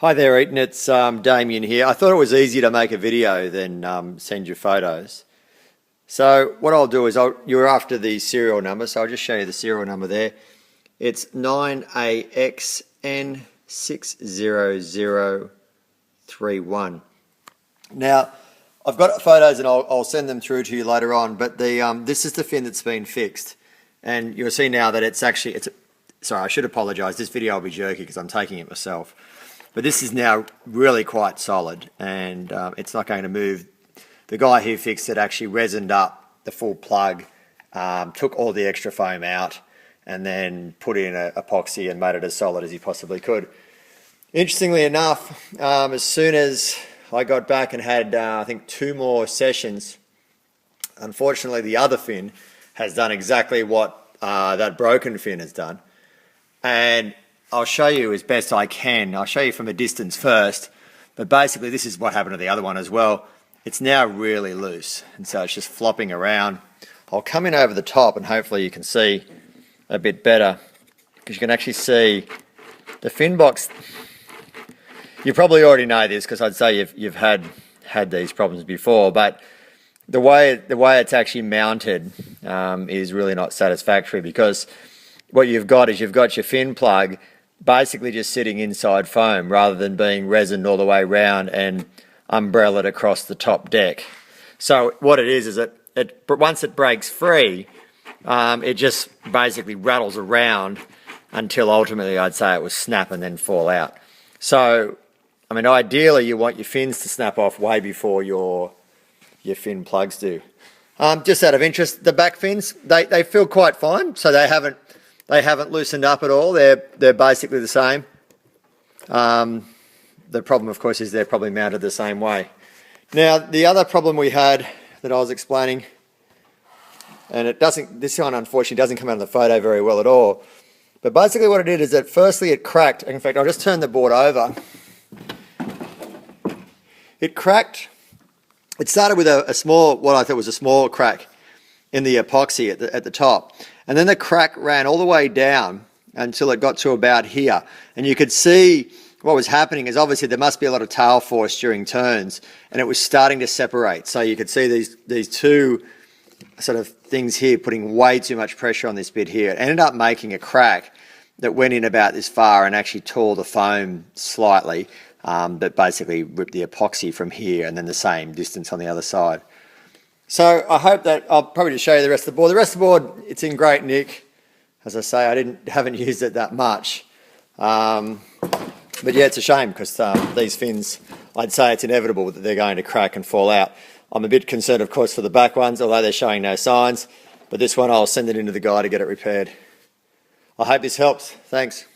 Hi there, Eitan. It's Damien here. I thought it was easier to make a video than send you photos. So what I'll do is you're after the serial number, so I'll just show you the serial number there. It's 9AXN60031. Now, I've got photos and I'll send them through to you later on, but this is the fin that's been fixed. And you'll see now that sorry, I should apologise. This video will be jerky because I'm taking it myself. But this is now really quite solid and it's not going to move. The guy who fixed it actually resined up the full plug, took all the extra foam out and then put in an epoxy and made it as solid as he possibly could. Interestingly enough, as soon as I got back and had, I think, 2 more sessions, unfortunately the other fin has done exactly what that broken fin has done. And I'll show you as best I can. I'll show you from a distance first, but basically this is what happened to the other one as well. It's now really loose, and so it's just flopping around. I'll come in over the top and hopefully you can see a bit better, because you can actually see the fin box. You probably already know this because I'd say you've had these problems before, but the way it's actually mounted is really not satisfactory, because what you've got is your fin plug basically just sitting inside foam rather than being resined all the way round and umbrellaed across the top deck. So what it is that once it breaks free, it just basically rattles around until ultimately I'd say it will snap and then fall out. So, I mean, ideally you want your fins to snap off way before your fin plugs do. Just out of interest, the back fins, they feel quite fine, so they haven't loosened up at all. They're basically the same. The problem, of course, is they're probably mounted the same way. Now, the other problem we had that I was explaining, and this one unfortunately doesn't come out in the photo very well at all, but basically what it did is that firstly it cracked. In fact, I'll just turn the board over. It cracked. It started with a small, what I thought was a small crack in the epoxy at the top. And then the crack ran all the way down until it got to about here. And you could see what was happening is obviously there must be a lot of tail force during turns, and it was starting to separate. So you could see these two sort of things here putting way too much pressure on this bit here. It ended up making a crack that went in about this far and actually tore the foam slightly, but basically ripped the epoxy from here and then the same distance on the other side. So I hope that I'll probably just show you the rest of the board. The rest of the board, it's in great nick. As I say, I haven't used it that much. But yeah, it's a shame because these fins, I'd say it's inevitable that they're going to crack and fall out. I'm a bit concerned, of course, for the back ones, although they're showing no signs. But this one, I'll send it into the guy to get it repaired. I hope this helps. Thanks.